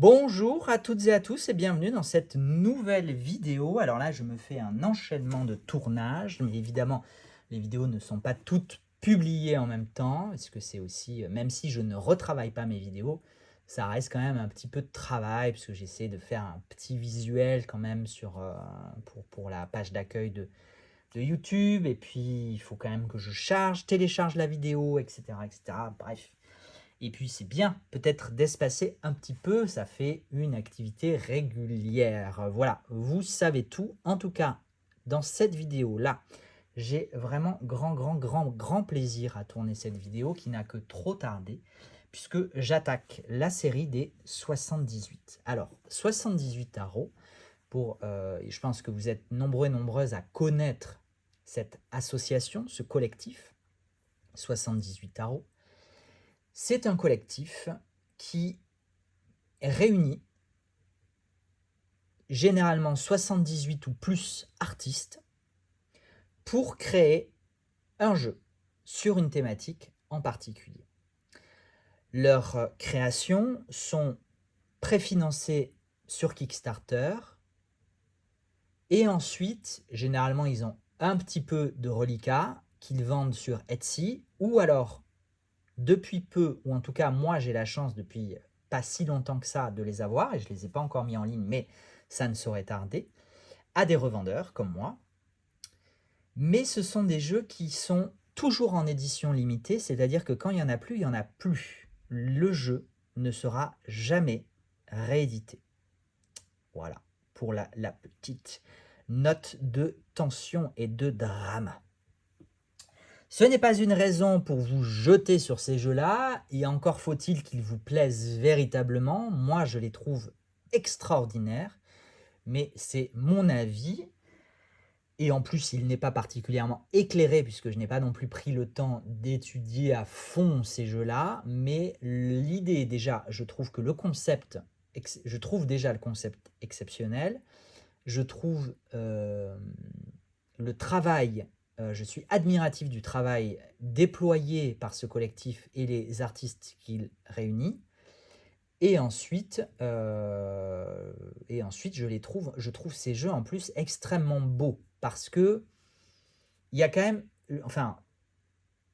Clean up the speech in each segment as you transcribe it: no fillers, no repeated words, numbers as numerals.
Bonjour à toutes et à tous et bienvenue dans cette nouvelle vidéo. Alors là, je me fais un enchaînement de tournages, mais évidemment, les vidéos ne sont pas toutes publiées en même temps, parce que c'est aussi, même si je ne retravaille pas mes vidéos, ça reste quand même un petit peu de travail, parce que j'essaie de faire un petit visuel quand même pour la page d'accueil de YouTube, et puis il faut quand même que je télécharge la vidéo, etc., etc. Bref. Et puis c'est bien peut-être d'espacer un petit peu, ça fait une activité régulière. Voilà, vous savez tout. En tout cas, dans cette vidéo-là, j'ai vraiment grand plaisir à tourner cette vidéo qui n'a que trop tardé, puisque j'attaque la série des 78. Alors, 78 tarots, je pense que vous êtes nombreux et nombreuses à connaître cette association, ce collectif, 78 tarots. C'est un collectif qui réunit généralement 78 ou plus artistes pour créer un jeu sur une thématique en particulier. Leurs créations sont préfinancées sur Kickstarter et ensuite, généralement, ils ont un petit peu de reliquats qu'ils vendent sur Etsy ou alors, depuis peu, ou en tout cas, moi j'ai la chance depuis pas si longtemps que ça de les avoir, et je ne les ai pas encore mis en ligne, mais ça ne saurait tarder, à des revendeurs comme moi. Mais ce sont des jeux qui sont toujours en édition limitée, c'est-à-dire que quand il n'y en a plus, il n'y en a plus. Le jeu ne sera jamais réédité. Voilà, pour la petite note de tension et de drame. Ce n'est pas une raison pour vous jeter sur ces jeux-là, et encore faut-il qu'ils vous plaisent véritablement. Moi, je les trouve extraordinaires, mais c'est mon avis. Et en plus, il n'est pas particulièrement éclairé, puisque je n'ai pas non plus pris le temps d'étudier à fond ces jeux-là. Mais l'idée, déjà, je trouve déjà le concept exceptionnel. Je trouve le travail, je suis admiratif du travail déployé par ce collectif et les artistes qu'il réunit. Et ensuite, je trouve ces jeux en plus extrêmement beaux parce que il y a quand même, enfin,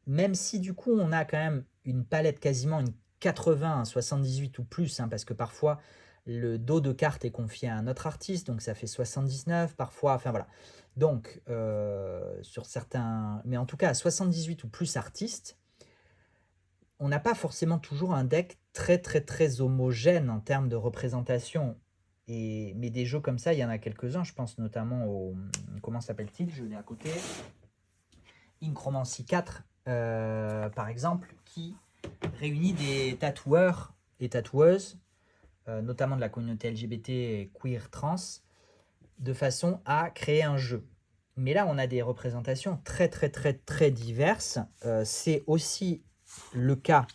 même si du coup on a quand même une palette quasiment une 80, 78 ou plus, parce que parfois le dos de carte est confié à un autre artiste, donc ça fait 79 parfois, enfin voilà. Donc sur certains, mais en tout cas 78 ou plus artistes, on n'a pas forcément toujours un deck très homogène en termes de représentation. Mais des jeux comme ça, il y en a quelques-uns, je pense notamment au, comment s'appelle-t-il, je l'ai à côté, Incromancy 4, par exemple, qui réunit des tatoueurs et tatoueuses, notamment de la communauté LGBT, queer, trans, de façon à créer un jeu. Mais là, on a des représentations très diverses. C'est aussi le cas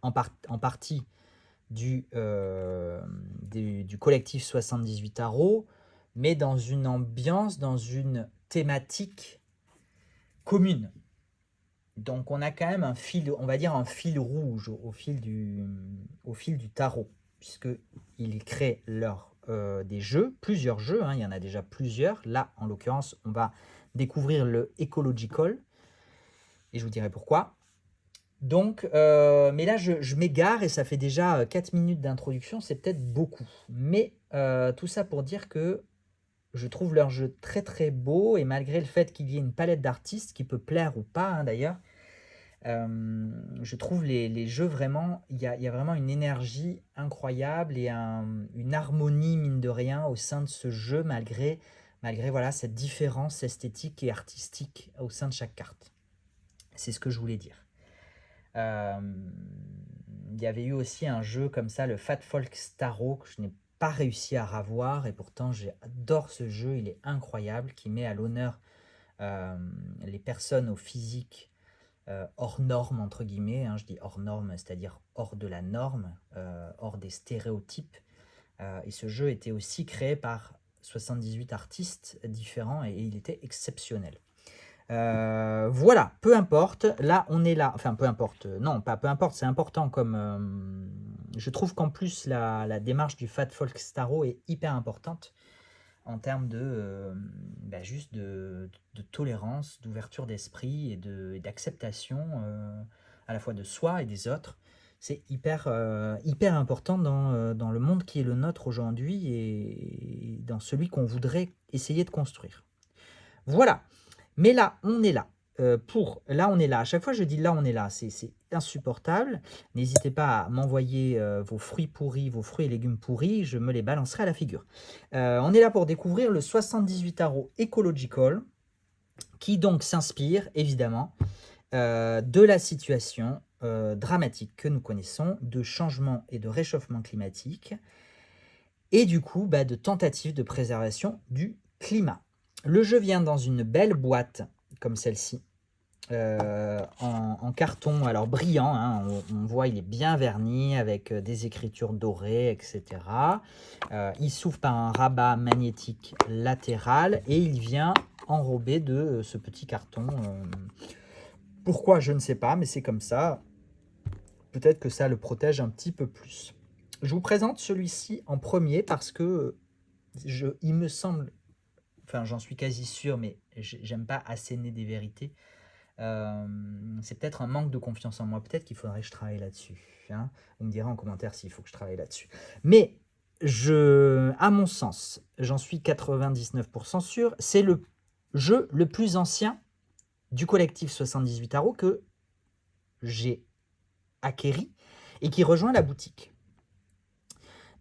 en partie du collectif 78 Tarot, mais dans une ambiance, dans une thématique commune. Donc on a quand même un fil, on va dire un fil rouge au fil du tarot, puisqu'ils créent des jeux, plusieurs jeux, il y en a déjà plusieurs. Là, en l'occurrence, on va découvrir le Ecological, et je vous dirai pourquoi. Donc, mais là, je m'égare, et ça fait déjà 4 minutes d'introduction, c'est peut-être beaucoup. Mais tout ça pour dire que je trouve leur jeu très beau, et malgré le fait qu'il y ait une palette d'artistes qui peut plaire ou pas, d'ailleurs, je trouve les jeux vraiment, il y a vraiment une énergie incroyable et une harmonie, mine de rien, au sein de ce jeu, malgré voilà, cette différence esthétique et artistique au sein de chaque carte. C'est ce que je voulais dire. Il y avait eu aussi un jeu comme ça, le Fat Folk Tarot, que je n'ai pas réussi à ravoir, et pourtant j'adore ce jeu, il est incroyable, qui met à l'honneur les personnes au physique hors norme, entre guillemets, je dis hors norme, c'est-à-dire hors de la norme, hors des stéréotypes. Et ce jeu était aussi créé par 78 artistes différents, et il était exceptionnel. Voilà, peu importe, là on est là, enfin peu importe, non pas peu importe, c'est important comme, je trouve qu'en plus la démarche du Fat Folk Tarot est hyper importante en termes de, juste de tolérance, d'ouverture d'esprit et d'acceptation, à la fois de soi et des autres. C'est hyper important dans le monde qui est le nôtre aujourd'hui et dans celui qu'on voudrait essayer de construire. Voilà. Mais là, on est là. Là, on est là. À chaque fois, je dis là, on est là. C'est insupportable. N'hésitez pas à m'envoyer vos fruits pourris, vos fruits et légumes pourris. Je me les balancerai à la figure. On est là pour découvrir le 78 Tarot Ecological, qui donc s'inspire, évidemment, de la situation dramatique que nous connaissons, de changement et de réchauffement climatique, et du coup, de tentatives de préservation du climat. Le jeu vient dans une belle boîte comme celle-ci, en carton, alors brillant, hein, on voit il est bien verni avec des écritures dorées, etc. Il s'ouvre par un rabat magnétique latéral et il vient enrobé de ce petit carton. Pourquoi, je ne sais pas, mais c'est comme ça. Peut-être que ça le protège un petit peu plus. Je vous présente celui-ci en premier parce que il me semble, enfin j'en suis quasi sûr, mais j'aime pas asséner des vérités. C'est peut-être un manque de confiance en moi. Peut-être qu'il faudrait que je travaille là-dessus. Hein. Vous me direz en commentaire s'il faut que je travaille là-dessus. Mais à mon sens, j'en suis 99% sûr, c'est le jeu le plus ancien du collectif 78 Tarot que j'ai acquéri et qui rejoint la boutique.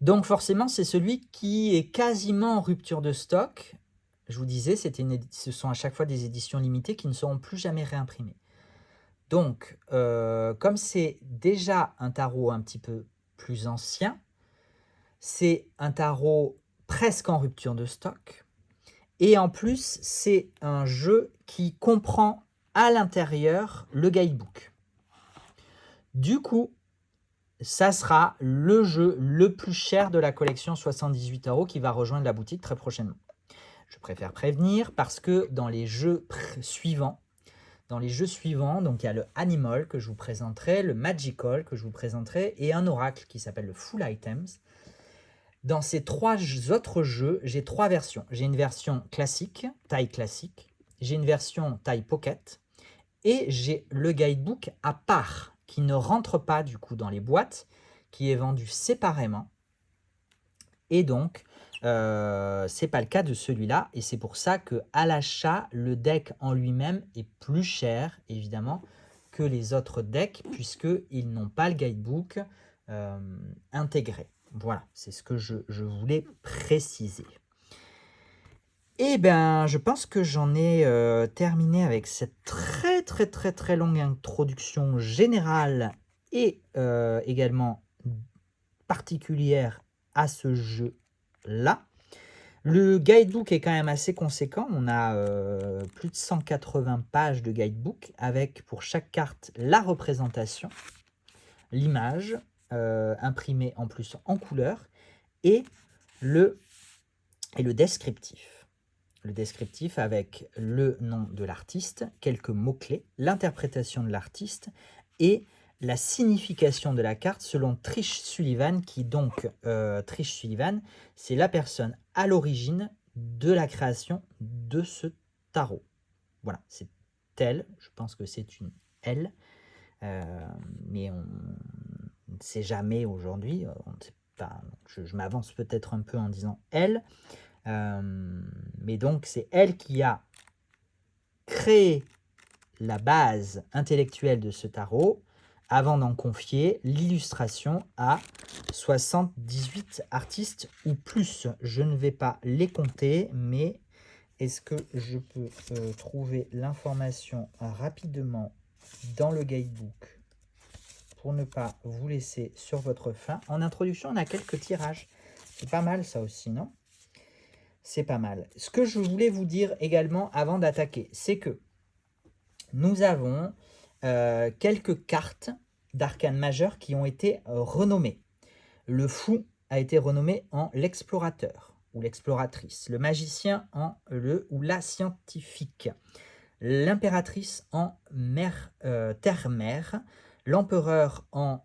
Donc forcément, c'est celui qui est quasiment en rupture de stock. Je vous disais, ce sont à chaque fois des éditions limitées qui ne seront plus jamais réimprimées. Donc, comme c'est déjà un tarot un petit peu plus ancien, c'est un tarot presque en rupture de stock. Et en plus, c'est un jeu qui comprend à l'intérieur le guidebook. Du coup, ça sera le jeu le plus cher de la collection 78 € qui va rejoindre la boutique très prochainement. Je préfère prévenir parce que dans les jeux suivants, donc il y a le Animal que je vous présenterai, le Magical que je vous présenterai et un oracle qui s'appelle le Full Items. Dans ces 3 autres jeux, j'ai 3 versions. J'ai une version classique, taille classique, j'ai une version taille pocket et j'ai le guidebook à part qui ne rentre pas du coup dans les boîtes, qui est vendu séparément. Et donc, c'est pas le cas de celui-là. Et c'est pour ça qu'à l'achat, le deck en lui-même est plus cher, évidemment, que les autres decks, puisqu'ils n'ont pas le guidebook intégré. Voilà, c'est ce que je voulais préciser. Eh bien, je pense que j'en ai terminé avec cette très longue introduction générale et également particulière à ce jeu-là. Le guidebook est quand même assez conséquent. On a plus de 180 pages de guidebook avec pour chaque carte la représentation, l'image imprimée en plus en couleur et le descriptif. Le descriptif avec le nom de l'artiste, quelques mots-clés, l'interprétation de l'artiste et la signification de la carte selon Trish Sullivan, qui donc, Trish Sullivan, c'est la personne à l'origine de la création de ce tarot. Voilà, c'est elle, je pense que c'est une elle, mais on ne sait jamais aujourd'hui, je m'avance peut-être un peu en disant elle, mais donc c'est elle qui a créé la base intellectuelle de ce tarot avant d'en confier l'illustration à 78 artistes ou plus. Je ne vais pas les compter, mais est-ce que je peux trouver l'information rapidement dans le guidebook pour ne pas vous laisser sur votre faim. En introduction, on a quelques tirages. C'est pas mal ça aussi, non ? C'est pas mal. Ce que je voulais vous dire également avant d'attaquer, c'est que nous avons quelques cartes d'arcane majeur qui ont été renommées. Le fou a été renommé en l'explorateur ou l'exploratrice. Le magicien en le ou la scientifique. l'impératrice en terre-mère, l'empereur en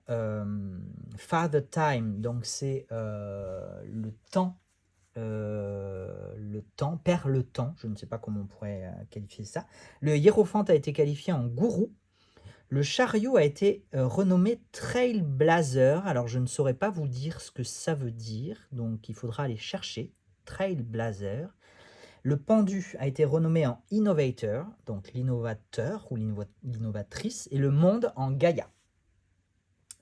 Father Time, donc c'est le temps, perd le temps, je ne sais pas comment on pourrait qualifier ça. Le hiérophante a été qualifié en gourou. Le chariot a été renommé Trailblazer. Alors, je ne saurais pas vous dire ce que ça veut dire, donc il faudra aller chercher. Trailblazer. Le pendu a été renommé en Innovator, donc l'innovateur ou l'innovatrice, et le monde en Gaïa.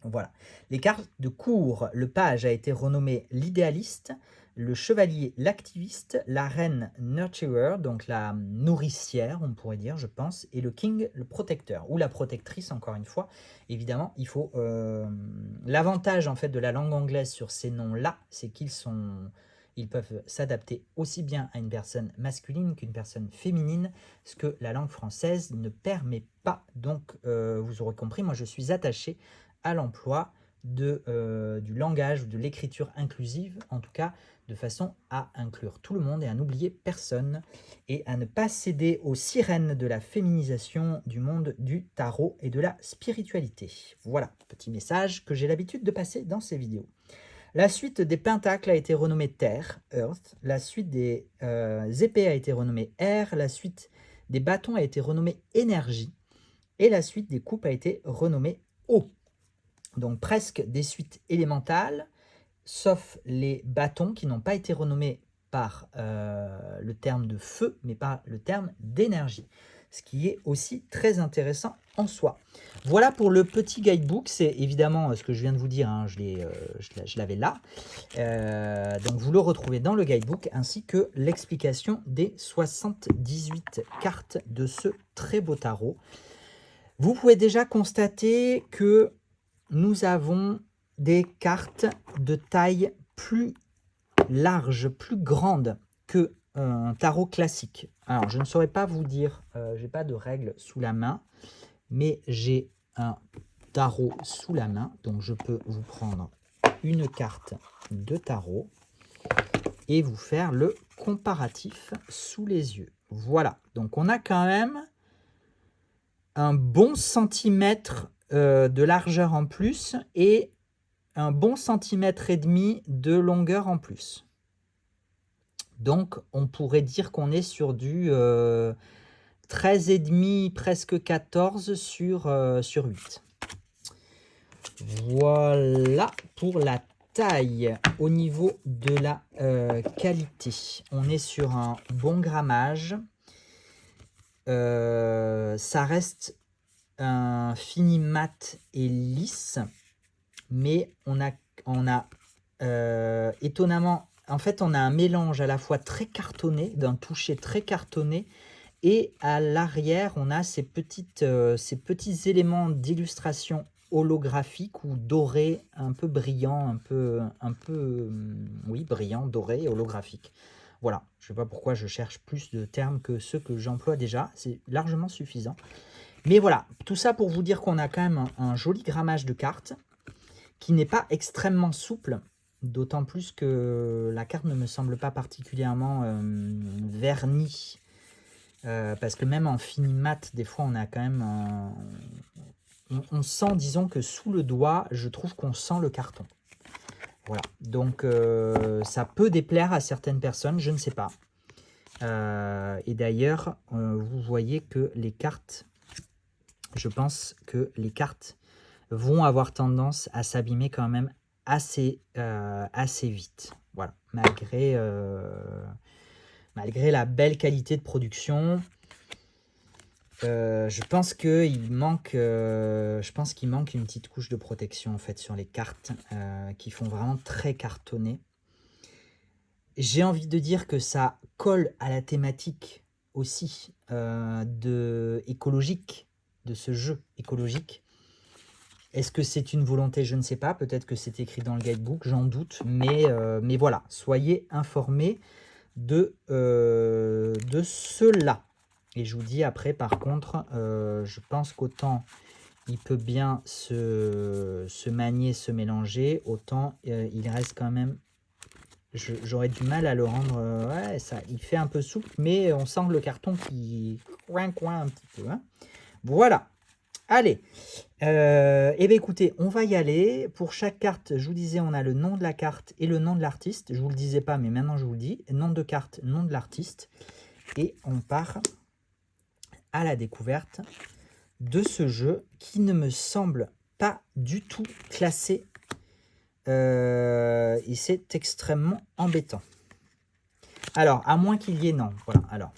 Voilà. Les cartes de cour, le page a été renommé l'idéaliste, le chevalier l'activiste, la reine nurturer, donc la nourricière, on pourrait dire, je pense, et le king le protecteur, ou la protectrice, encore une fois. Évidemment, il faut... l'avantage, en fait, de la langue anglaise sur ces noms-là, c'est ils peuvent s'adapter aussi bien à une personne masculine qu'une personne féminine, ce que la langue française ne permet pas. Donc, vous aurez compris, moi, je suis attaché à l'emploi du langage ou de l'écriture inclusive, en tout cas de façon à inclure tout le monde et à n'oublier personne et à ne pas céder aux sirènes de la féminisation du monde du tarot et de la spiritualité. Voilà, petit message que j'ai l'habitude de passer dans ces vidéos. La suite des pentacles a été renommée Terre, Earth. La suite des épées a été renommée Air. La suite des bâtons a été renommée Énergie. Et la suite des coupes a été renommée Eau. Donc presque des suites élémentales, sauf les bâtons qui n'ont pas été renommés par le terme de feu, mais par le terme d'énergie. Ce qui est aussi très intéressant en soi. Voilà pour le petit guidebook. C'est évidemment ce que je viens de vous dire, hein, je l'avais là. Donc vous le retrouvez dans le guidebook, ainsi que l'explication des 78 cartes de ce très beau tarot. Vous pouvez déjà constater que nous avons des cartes de taille plus large, plus grande que un tarot classique. Alors, je ne saurais pas vous dire, je n'ai pas de règles sous la main, mais j'ai un tarot sous la main, donc je peux vous prendre une carte de tarot et vous faire le comparatif sous les yeux. Voilà, donc on a quand même un bon centimètre de largeur en plus et un bon centimètre et demi de longueur en plus. Donc on pourrait dire qu'on est sur du 13,5, presque 14 sur 8. Voilà pour la taille. Au niveau de la qualité, on est sur un bon grammage. Ça reste un fini mat et lisse, mais on a étonnamment, en fait, on a un mélange à la fois très cartonné, d'un toucher très cartonné, et à l'arrière, on a ces petits éléments d'illustration holographique ou doré, un peu brillant, oui, brillant, doré, holographique. Voilà, je ne sais pas pourquoi je cherche plus de termes que ceux que j'emploie déjà, c'est largement suffisant. Mais voilà, tout ça pour vous dire qu'on a quand même un joli grammage de cartes qui n'est pas extrêmement souple, d'autant plus que la carte ne me semble pas particulièrement vernie, parce que même en fini mat, des fois on a quand même on sent, disons que sous le doigt, je trouve qu'on sent le carton. Voilà, donc ça peut déplaire à certaines personnes, je ne sais pas. Et d'ailleurs, vous voyez que les cartes, je pense que les cartes vont avoir tendance à s'abîmer quand même assez vite. Voilà, malgré la belle qualité de production. Je pense qu'il manque une petite couche de protection en fait sur les cartes qui font vraiment très cartonné. J'ai envie de dire que ça colle à la thématique aussi écologique de ce jeu écologique. Est-ce que c'est une volonté? Je ne sais pas. Peut-être que c'est écrit dans le guidebook, j'en doute. Mais voilà, soyez informés de cela. Et je vous dis après, par contre, je pense qu'autant il peut bien se manier, se mélanger, autant il reste quand même... J'aurais du mal à le rendre... ouais, ça, il fait un peu souple, mais on sent le carton qui coin un petit peu. Hein. Voilà. Allez. Eh bien, écoutez, on va y aller. Pour chaque carte, je vous disais, on a le nom de la carte et le nom de l'artiste. Je vous le disais pas, mais maintenant je vous le dis. Nom de carte, nom de l'artiste. Et on part à la découverte de ce jeu qui ne me semble pas du tout classé. Et c'est extrêmement embêtant. Alors, à moins qu'il y ait... Non, voilà. Alors,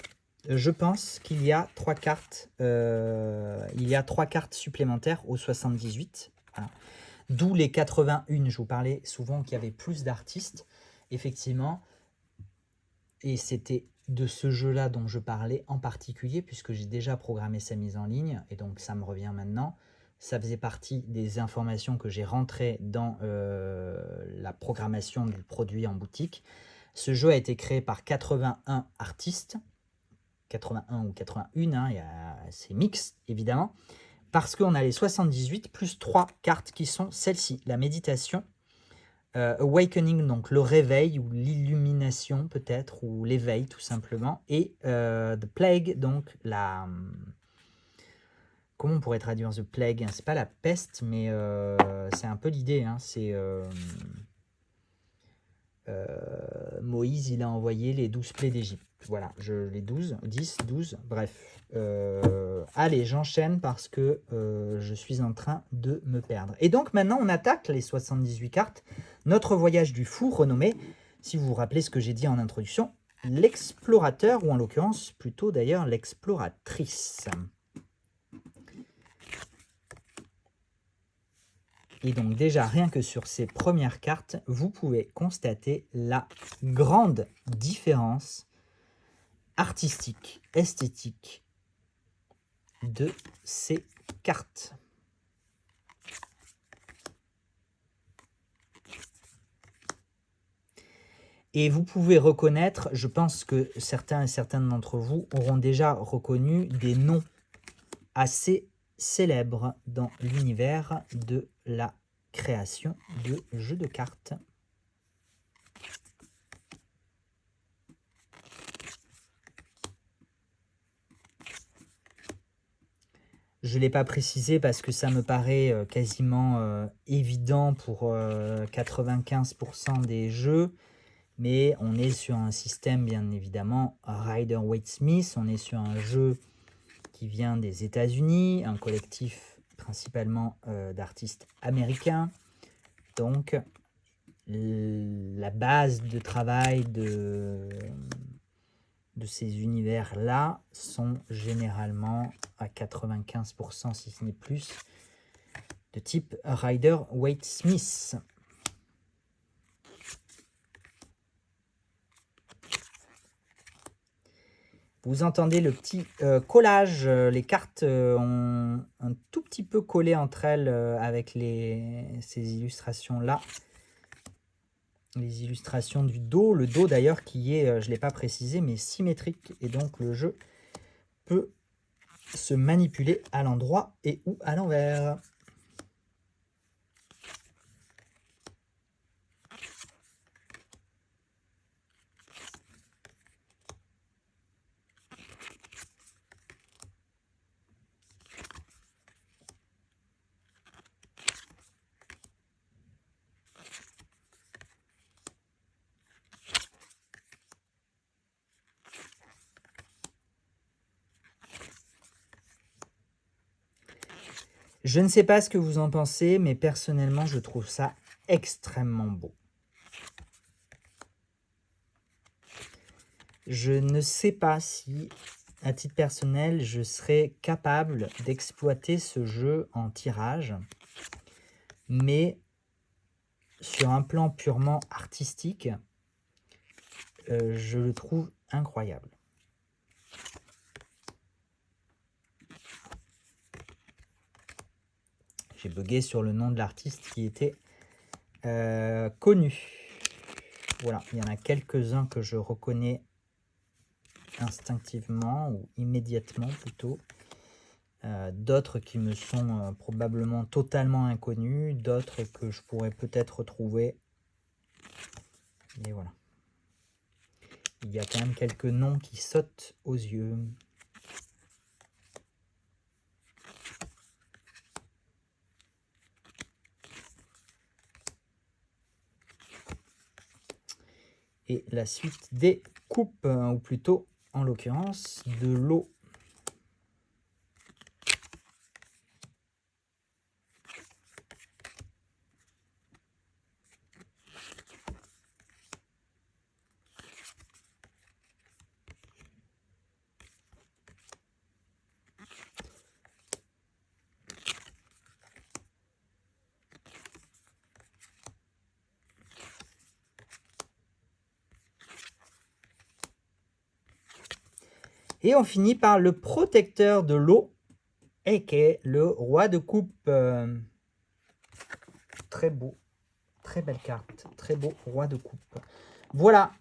je pense qu'il y a 3 cartes. Il y a 3 cartes supplémentaires au 78. Voilà. D'où les 81. Je vous parlais souvent qu'il y avait plus d'artistes. Effectivement. Et c'était de ce jeu-là dont je parlais en particulier, puisque j'ai déjà programmé sa mise en ligne. Et donc, ça me revient maintenant. Ça faisait partie des informations que j'ai rentrées dans la programmation du produit en boutique. Ce jeu a été créé par 81 artistes. 81 ou 81, hein, c'est mixte évidemment, parce qu'on a les 78 plus 3 cartes qui sont celles-ci, la méditation, Awakening, donc le réveil ou l'illumination peut-être, ou l'éveil tout simplement, et The Plague, donc la... Comment on pourrait traduire The Plague? C'est pas la peste, mais c'est un peu l'idée, hein, c'est... Moïse, il a envoyé les 12 plaies d'Égypte. Voilà, les 12, 10, 12, bref. Allez, j'enchaîne parce que je suis en train de me perdre. Et donc maintenant, on attaque les 78 cartes. Notre voyage du fou, renommé, si vous vous rappelez ce que j'ai dit en introduction, l'explorateur, ou en l'occurrence, plutôt d'ailleurs l'exploratrice. Et donc déjà, rien que sur ces premières cartes, vous pouvez constater la grande différence artistique, esthétique de ces cartes. Et vous pouvez reconnaître, je pense que certains et certaines d'entre vous auront déjà reconnu des noms assez célèbres dans l'univers de la création de jeux de cartes. Je ne l'ai pas précisé parce que ça me paraît quasiment évident pour 95% des jeux, mais on est sur un système bien évidemment Rider-Waite-Smith, on est sur un jeu qui vient des États-Unis, un collectif principalement d'artistes américains. Donc la base de travail de ces univers-là sont généralement à 95%, si ce n'est plus, de type Rider-Waite-Smith. Vous entendez le petit collage, les cartes ont un tout petit peu collé entre elles avec ces illustrations-là. Les illustrations du dos, le dos d'ailleurs qui est, je ne l'ai pas précisé, mais symétrique. Et donc le jeu peut se manipuler à l'endroit et ou à l'envers. Je ne sais pas ce que vous en pensez, mais personnellement, je trouve ça extrêmement beau. Je ne sais pas si, à titre personnel, je serais capable d'exploiter ce jeu en tirage, mais sur un plan purement artistique, je le trouve incroyable. J'ai bugué sur le nom de l'artiste qui était connu. Voilà, il y en a quelques-uns que je reconnais instinctivement ou immédiatement plutôt. D'autres qui me sont probablement totalement inconnus, d'autres que je pourrais peut-être retrouver. Et voilà. Il y a quand même quelques noms qui sautent aux yeux. et la suite des coupes, ou plutôt, en l'occurrence, de l'eau. Et on finit par le protecteur de l'eau, et qui est le roi de coupe. Très beau, très belle carte, très beau roi de coupe. Voilà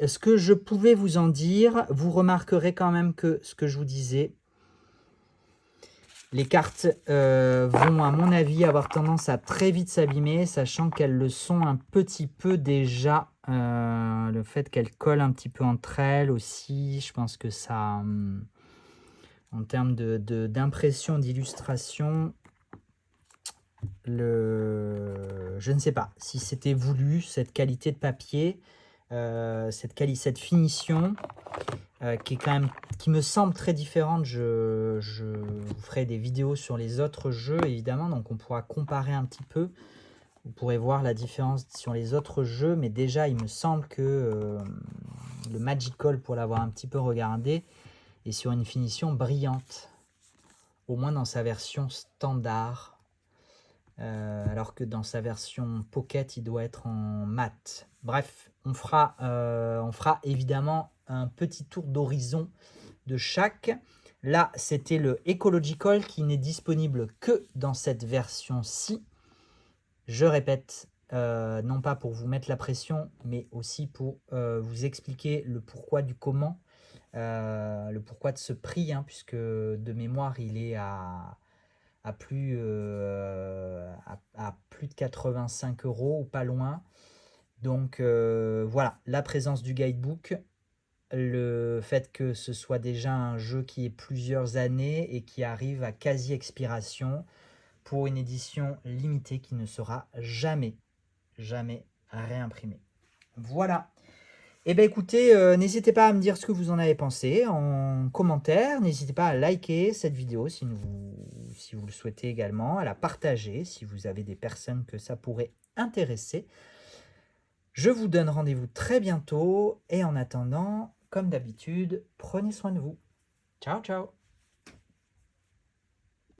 ce que je pouvais vous en dire. Vous remarquerez quand même que ce que je vous disais, les cartes vont, à mon avis, avoir tendance à très vite s'abîmer, sachant qu'elles le sont un petit peu déjà. Le fait qu'elles collent un petit peu entre elles aussi, je pense que ça, en termes d'impression, d'illustration, je ne sais pas si c'était voulu, cette qualité de papier, cette finition, qui est quand même, qui me semble très différente. Je vous ferai des vidéos sur les autres jeux, évidemment, donc on pourra comparer un petit peu. Vous pourrez voir la différence sur les autres jeux, mais déjà, il me semble que le Magical, pour l'avoir un petit peu regardé, est sur une finition brillante, au moins dans sa version standard, alors que dans sa version Pocket, il doit être en mat. Bref, on fera évidemment un petit tour d'horizon de chaque. Là, c'était le Ecological qui n'est disponible que dans cette version-ci. Je répète, non pas pour vous mettre la pression, mais aussi pour vous expliquer le pourquoi du comment, le pourquoi de ce prix, hein, puisque de mémoire, il est à plus de 85 € ou pas loin. Donc voilà, la présence du guidebook, le fait que ce soit déjà un jeu qui ait plusieurs années et qui arrive à quasi-expiration pour une édition limitée qui ne sera jamais réimprimée. Voilà. Eh bien écoutez, n'hésitez pas à me dire ce que vous en avez pensé en commentaire. N'hésitez pas à liker cette vidéo si vous le souhaitez également, à la partager si vous avez des personnes que ça pourrait intéresser. Je vous donne rendez-vous très bientôt et en attendant, comme d'habitude, prenez soin de vous. Ciao, ciao!